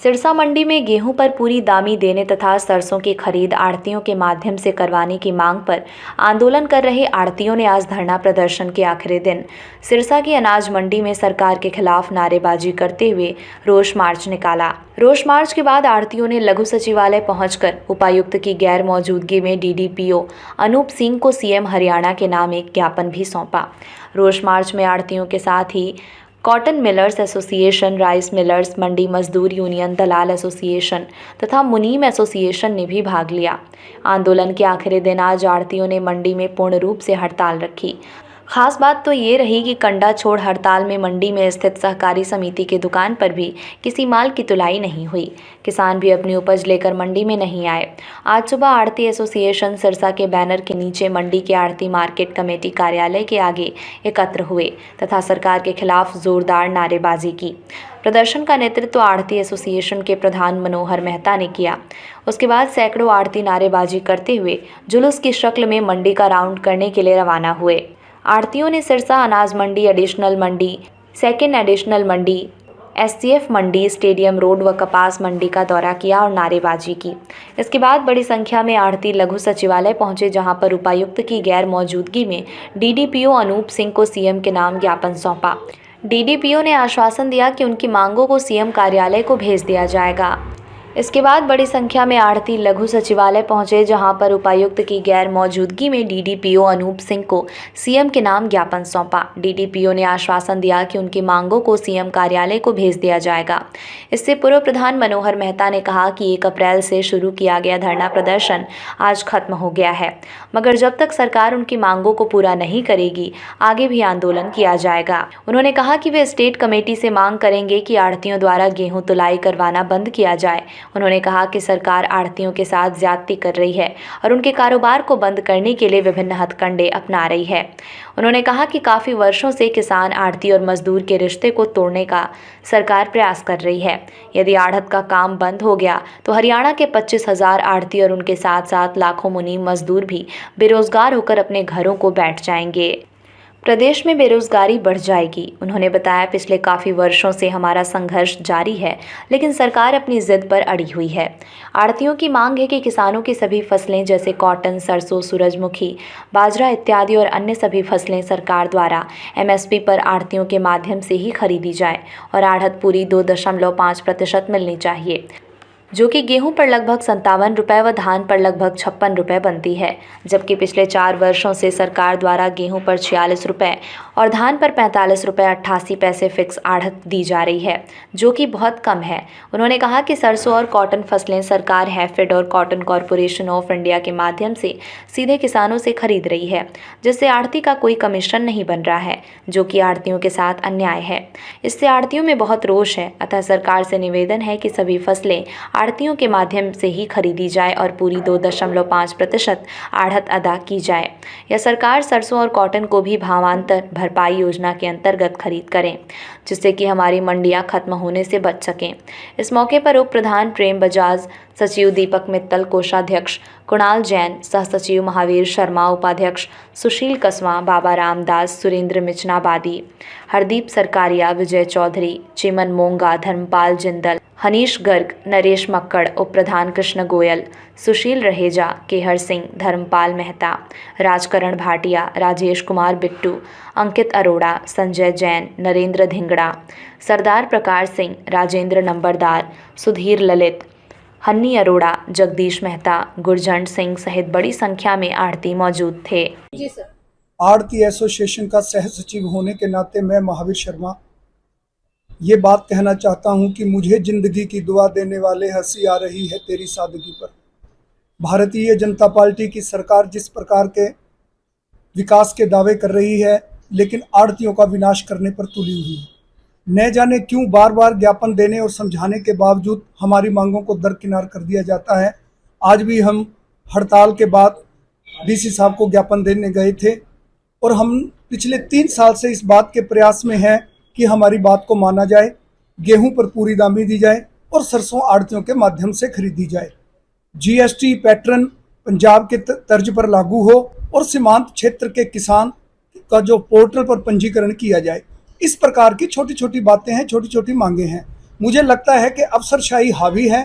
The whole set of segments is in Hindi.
सिरसा मंडी में गेहूं पर पूरी दामी देने तथा सरसों की खरीद आढ़तियों के माध्यम से करवाने की मांग पर आंदोलन कर रहे आढ़तियों ने आज धरना प्रदर्शन के आखिरी दिन सिरसा की अनाज मंडी में सरकार के खिलाफ नारेबाजी करते हुए रोष मार्च निकाला। रोष मार्च के बाद आढ़तियों ने लघु सचिवालय पहुंचकर उपायुक्त की गैर मौजूदगी में डीडीपीओ अनूप सिंह को सीएम हरियाणा के नाम एक ज्ञापन भी सौंपा। रोष मार्च में आढ़तियों के साथ ही cotton millers association, rice millers, मंडी मजदूर यूनियन, दलाल एसोसिएशन तथा मुनीम एसोसिएशन ने भी भाग लिया। आंदोलन के आखिरी दिन आज आढ़तियों ने मंडी में पूर्ण रूप से हड़ताल रखी। खास बात तो ये रही कि कंडा छोड़ हड़ताल में मंडी में स्थित सहकारी समिति की दुकान पर भी किसी माल की तुलाई नहीं हुई। किसान भी अपनी उपज लेकर मंडी में नहीं आए। आज सुबह आढ़ती एसोसिएशन सिरसा के बैनर के नीचे मंडी के आढ़ती मार्केट कमेटी कार्यालय के आगे एकत्र हुए तथा सरकार के खिलाफ जोरदार नारेबाजी की। प्रदर्शन का नेतृत्व आढ़ती एसोसिएशन के प्रधान मनोहर मेहता ने किया। उसके बाद सैकड़ों आढ़ती नारेबाजी करते हुए जुलूस की शक्ल में मंडी का राउंड करने के लिए रवाना हुए। आढ़तियों ने सिरसा अनाज मंडी, एडिशनल मंडी, सेकेंड एडिशनल मंडी, एससीएफ मंडी, स्टेडियम रोड व कपास मंडी का दौरा किया और नारेबाजी की। इसके बाद बड़ी संख्या में आढ़ती लघु सचिवालय पहुंचे, जहां पर उपायुक्त की गैर मौजूदगी में डीडीपीओ अनूप सिंह को सीएम के नाम ज्ञापन सौंपा। डीडीपीओ ने आश्वासन दिया कि उनकी मांगों को सीएम कार्यालय को भेज दिया जाएगा। इसके बाद बड़ी संख्या में आढ़ती लघु सचिवालय पहुंचे, जहां पर उपायुक्त की गैर मौजूदगी में डीडीपीओ अनूप सिंह को सीएम के नाम ज्ञापन सौंपा। डीडीपीओ ने आश्वासन दिया कि उनकी मांगों को सीएम कार्यालय को भेज दिया जाएगा। इससे पूर्व प्रधान मनोहर मेहता ने कहा कि 1 अप्रैल से शुरू किया गया धरना प्रदर्शन आज खत्म हो गया है, मगर जब तक सरकार उनकी मांगों को पूरा नहीं करेगी, आगे भी आंदोलन किया जाएगा। उन्होंने कहा कि वे स्टेट कमेटी से मांग करेंगे कि आढ़तियों द्वारा गेहूं तुलाई करवाना बंद किया जाए। उन्होंने कहा कि सरकार आढ़तियों के साथ ज्यादती कर रही है और उनके कारोबार को बंद करने के लिए विभिन्न हथकंडे अपना रही है। उन्होंने कहा कि काफ़ी वर्षों से किसान, आढ़ती और मजदूर के रिश्ते को तोड़ने का सरकार प्रयास कर रही है। यदि आढ़त का काम बंद हो गया तो हरियाणा के 25,000 आढ़ती और उनके साथ साथ लाखों मुनीम मजदूर भी बेरोजगार होकर अपने घरों को बैठ जाएंगे। प्रदेश में बेरोजगारी बढ़ जाएगी। उन्होंने बताया, पिछले काफ़ी वर्षों से हमारा संघर्ष जारी है, लेकिन सरकार अपनी जिद पर अड़ी हुई है। आढ़तियों की मांग है कि किसानों की सभी फसलें जैसे कॉटन, सरसों, सूरजमुखी, बाजरा इत्यादि और अन्य सभी फसलें सरकार द्वारा एमएसपी पर आढ़तियों के माध्यम से ही खरीदी जाए और आढ़त पूरी 2.5% मिलनी चाहिए, जो कि गेहूं पर लगभग 57 रुपये व धान पर लगभग 56 रुपये बनती है। जबकि पिछले 4 वर्षों से सरकार द्वारा गेहूं पर 46 रुपये और धान पर 45 रुपये 88 पैसे फिक्स आढ़त दी जा रही है, जो कि बहुत कम है। उन्होंने कहा कि सरसों और कॉटन फसलें सरकार हैफेड और कॉटन कॉरपोरेशन ऑफ इंडिया के माध्यम से सीधे किसानों से खरीद रही है, जिससे आढ़ती का कोई कमीशन नहीं बन रहा है, जो कि आढ़तियों के साथ अन्याय है। इससे आढ़तियों में बहुत रोष है। अतः सरकार से निवेदन है कि सभी फसलें आढ़तियों के माध्यम से ही खरीदी जाए और पूरी 2.5% आढ़त अदा की जाए, या सरकार सरसों और कॉटन को भी भावांतर भरपाई योजना के अंतर्गत खरीद करें, जिससे कि हमारी मंडियां खत्म होने से बच सकें। इस मौके पर उप प्रधान प्रेम बजाज, सचिव दीपक मित्तल, कोषाध्यक्ष कुणाल जैन, सह सचिव महावीर शर्मा, उपाध्यक्ष सुशील कसवा, बाबा रामदास, सुरेंद्र मिचनाबादी, हरदीप सरकारिया, विजय चौधरी, चिमन मोंगा, धर्मपाल जिंदल, हनीश गर्ग, नरेश मक्कड़, उप प्रधान कृष्ण गोयल, सुशील रहेजा, केहर सिंह, धर्मपाल मेहता, राजकरण भाटिया, राजेश कुमार बिट्टू, अंकित अरोड़ा, संजय जैन, नरेंद्र धिंगड़ा, सरदार प्रकाश सिंह, राजेंद्र नंबरदार, सुधीर ललित, हन्नी अरोड़ा, जगदीश मेहता, गुरजंट सिंह सहित बड़ी संख्या में आढ़ती मौजूद थे। जी सर। आढ़ती एसोसिएशन का सह सचिव होने के नाते मैं महावीर शर्मा ये बात कहना चाहता हूं कि मुझे जिंदगी की दुआ देने वाले, हंसी आ रही है तेरी सादगी पर। भारतीय जनता पार्टी की सरकार जिस प्रकार के विकास के दावे कर रही है, लेकिन आढ़तियों का विनाश करने पर तुली हुई है। न जाने क्यों बार बार ज्ञापन देने और समझाने के बावजूद हमारी मांगों को दरकिनार कर दिया जाता है। आज भी हम हड़ताल के बाद डीसी साहब को ज्ञापन देने गए थे और हम पिछले 3 साल से इस बात के प्रयास में हैं कि हमारी बात को माना जाए, गेहूं पर पूरी दामी दी जाए और सरसों आढ़तियों के माध्यम से खरीदी जाए। जीएसटी पैटर्न पंजाब के तर्ज पर लागू हो और सीमांत क्षेत्र के किसान का जो पोर्टल पर पंजीकरण किया जाए। इस प्रकार की छोटी छोटी बातें हैं, छोटी छोटी मांगे हैं, मुझे लगता है कि अफसरशाही हावी है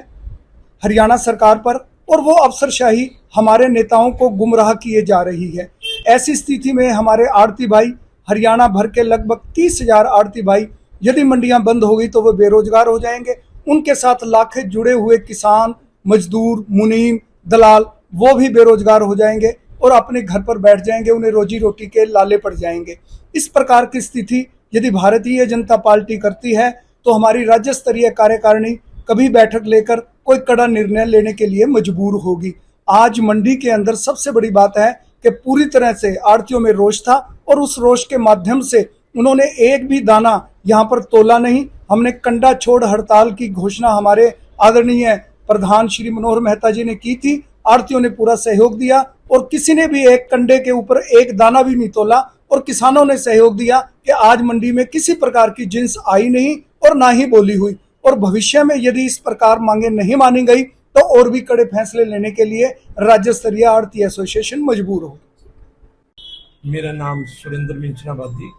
हरियाणा सरकार पर और वो अफसरशाही हमारे नेताओं को गुमराह किए जा रही है। ऐसी स्थिति में हमारे आड़ती भाई, हरियाणा भर के लगभग 30,000 आड़ती भाई, यदि मंडियां बंद हो गई तो वो बेरोजगार हो जाएंगे। उनके साथ लाखें जुड़े हुए किसान, मजदूर, मुनीम, दलाल, वो भी बेरोजगार हो जाएंगे और अपने घर पर बैठ जाएंगे, उन्हें रोजी रोटी के लाले पड़ जाएंगे। इस प्रकार की स्थिति यदि भारतीय जनता पार्टी करती है तो हमारी राज्य स्तरीय कार्यकारिणी कभी बैठक लेकर कोई कड़ा निर्णय लेने के लिए मजबूर होगी। आज मंडी के अंदर सबसे बड़ी बात है कि पूरी तरह से आड़तियों में रोष था और उस रोष के माध्यम से उन्होंने एक भी दाना यहाँ पर तोला नहीं। हमने कंडा छोड़ हड़ताल की घोषणा हमारे आदरणीय प्रधान श्री मनोहर मेहता जी ने की थी। आड़तियों ने पूरा सहयोग दिया और किसी ने भी एक कंडे के ऊपर एक दाना भी नहीं तोला और किसानों ने सहयोग दिया कि आज मंडी में किसी प्रकार की जिंस आई नहीं और ना ही बोली हुई। और भविष्य में यदि इस प्रकार मांगे नहीं मानी गई तो और भी कड़े फैसले लेने के लिए राज्य स्तरीय आड़ती एसोसिएशन मजबूर होगी। मेरा नाम सुरेंद्र मिंचनाबादी,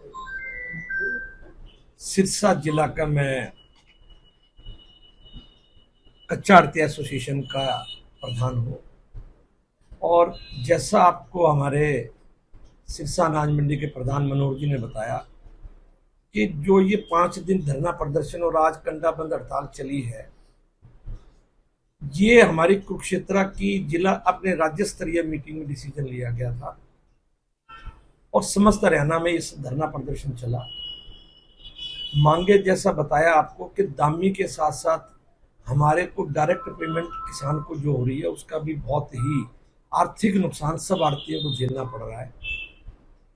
सिरसा जिला का मैं कच्चा आड़ती एसोसिएशन का प्रधान हूँ। और जैसा आपको हमारे सिरसा अनाज मंडी के प्रधान मनोहर जी ने बताया कि जो ये 5 दिन धरना प्रदर्शन और आज कंडा बंद हड़ताल चली है, ये हमारी कुरुक्षेत्र की जिला अपने राज्य स्तरीय मीटिंग में डिसीजन लिया गया था और समस्त हरियाणा में इस धरना प्रदर्शन चला। मांगे जैसा बताया आपको कि दामी के साथ साथ हमारे को डायरेक्ट पेमेंट किसान को जो हो रही है उसका भी बहुत ही आर्थिक नुकसान सब आड़तियों को झेलना पड़ रहा है।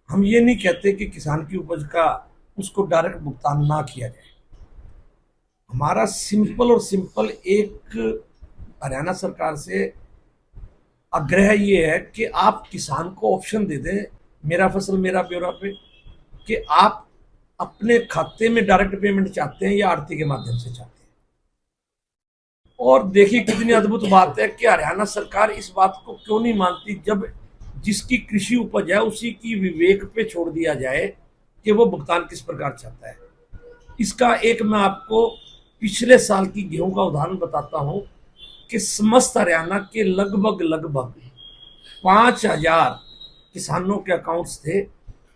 हम ये नहीं कहते कि किसान की उपज का उसको डायरेक्ट भुगतान ना किया जाए। हमारा सिंपल एक हरियाणा सरकार से आग्रह ये है कि आप किसान को ऑप्शन दे दें मेरा फसल मेरा ब्यौरा पे, कि आप अपने खाते में डायरेक्ट पेमेंट चाहते हैं या आड़ती के माध्यम से चाहते हैं। और देखिए कितनी अद्भुत बात है कि हरियाणा सरकार इस बात को क्यों नहीं मानती, जब जिसकी कृषि उपज है उसी की विवेक पे छोड़ दिया जाए कि वो भुगतान किस प्रकार चाहता है। इसका एक मैं आपको पिछले साल की गेहूं का उदाहरण बताता हूं कि समस्त हरियाणा के लगभग 5,000 किसानों के अकाउंट्स थे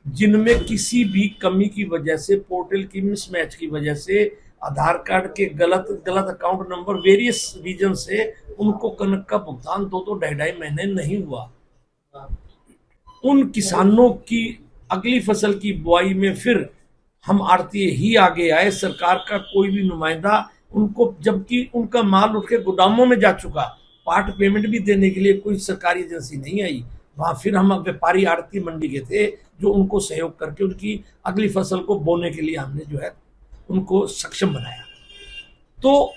जिनमें किसी भी कमी की वजह से, पोर्टल की मिसमैच की वजह से, आधार कार्ड के गलत अकाउंट नंबर, वेरियस रीजन से उनको कनक का भुगतान 2 ढाई महीने नहीं हुआ। उन किसानों की अगली फसल की बुआई में फिर हम आड़ती ही आगे आए, सरकार का कोई भी नुमाइंदा उनको, जबकि उनका माल उठ के गोदामों में जा चुका, पार्ट पेमेंट भी देने के लिए कोई सरकारी एजेंसी नहीं आई। वहां फिर हम व्यापारी आड़ती मंडी के थे जो उनको सहयोग करके उनकी अगली फसल को बोने के लिए हमने जो है उनको सक्षम बनाया। तो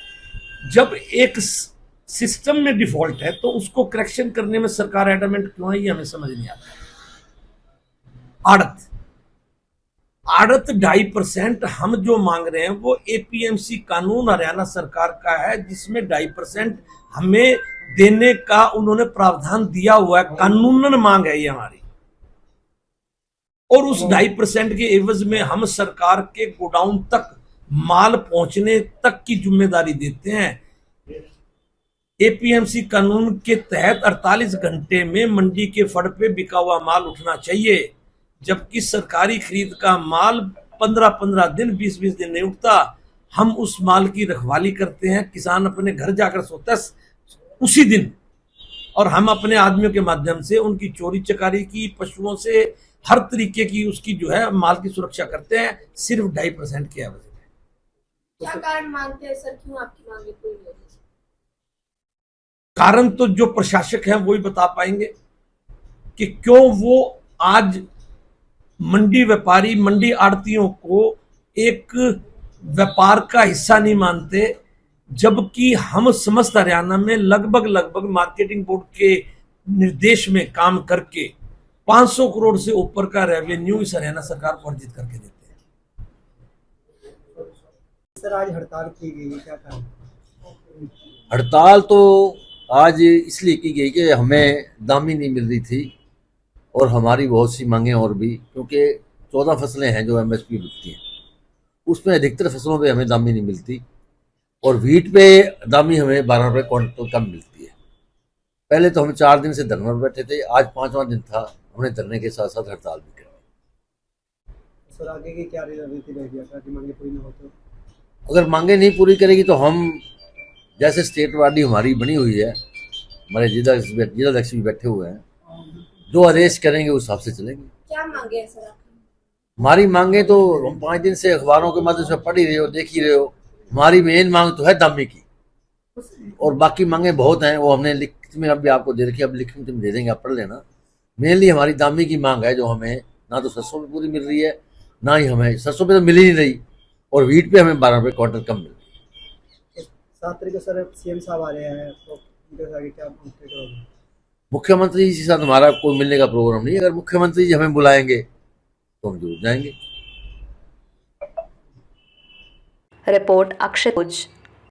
जब एक सिस्टम में डिफॉल्ट है तो उसको करेक्शन करने में सरकार एडमेंट क्यों है, ये हमें समझ नहीं आता। आड़त 2.5% हम जो मांग रहे हैं वो एपीएमसी कानून हरियाणा सरकार का है जिसमें 2.5% हमें देने का उन्होंने प्रावधान दिया हुआ है, कानूनन मांग है ये हमारी। और उस 2.5% के एवज में हम सरकार के गोडाउन तक माल पहुंचने तक की जिम्मेदारी देते हैं। एपीएमसी कानून के तहत 48 घंटे में मंडी के फड़ पे बिका हुआ माल उठना चाहिए, जबकि सरकारी खरीद का माल 15-15 दिन 20-20 दिन नहीं उठता। हम उस माल की रखवाली करते हैं, किसान अपने घर जाकर सोता है उसी दिन, और हम अपने आदमियों के माध्यम से उनकी चोरी चकारी की, पशुओं से हर तरीके की उसकी जो है माल की सुरक्षा करते हैं, सिर्फ 2.5% की एवज में। क्या कारण मानते हैं सर, क्यों आपकी मांगे पूरी नहीं? कारण तो जो प्रशासक है वही बता पाएंगे कि क्यों वो आज मंडी व्यापारी, मंडी आड़तियों को एक व्यापार का हिस्सा नहीं मानते, जबकि हम समस्त हरियाणा में लगभग मार्केटिंग बोर्ड के निर्देश में काम करके 500 करोड़ से ऊपर का रेवेन्यू इस हरियाणा सरकार को अर्जित करके देते हैं। सर आज हड़ताल की गई, क्या कारण? हड़ताल तो आज इसलिए की गई कि हमें दामी नहीं मिल रही थी और हमारी बहुत सी मांगें और भी, क्योंकि 14 फसलें हैं जो एमएसपी बिकती हैं, उसमें अधिकतर फसलों पे हमें दामी नहीं मिलती। और वीट पे दामी हमें 12 रुपये क्विंटल कम मिलती है। पहले तो हम 4 दिन से धरने पर बैठे थे, आज 5वां दिन था, हमने धरने के साथ साथ हड़ताल भी कर। सर आगे की क्या रणनीति रहेगी अगर मांगे पूरी न हो तो? अगर मांगे नहीं पूरी करेगी तो हम जैसे स्टेट बॉडी हमारी बनी हुई है, हमारे जिलाध्यक्ष भी बैठे हुए हैं, जो आदेश करेंगे उस हिसाब से चलेंगे। क्या मांगे हैं सर आपकी? हमारी मांगे तो हम 5 दिन से अखबारों के माध्यम से पढ़ ही रहे हो, देख ही रहे हो। हमारी मेन मांग तो है दामी की, और बाकी मांगे बहुत हैं, वो हमने लिखित में अभी आपको दे रखी है, अब लिखित में दे देंगे, आप पढ़ लेना। मेनली हमारी दामी की मांग है, जो हमें ना तो सरसों पे पूरी मिल रही है, ना ही हमें सरसों पे तो मिल ही नहीं रही, और वीट पे हमें 12 रुपये क्विंटल कम मिल रही है। 7 तारीख को सर सीएम साहब आ रहे हैं तो उनके आगे क्या करोगे? मुख्यमंत्री जी के साथ हमारा कोई मिलने का प्रोग्राम नहीं है। अगर मुख्यमंत्री जी हमें बुलाएंगे तो हम जरूर जाएंगे। रिपोर्ट अक्षय भुज।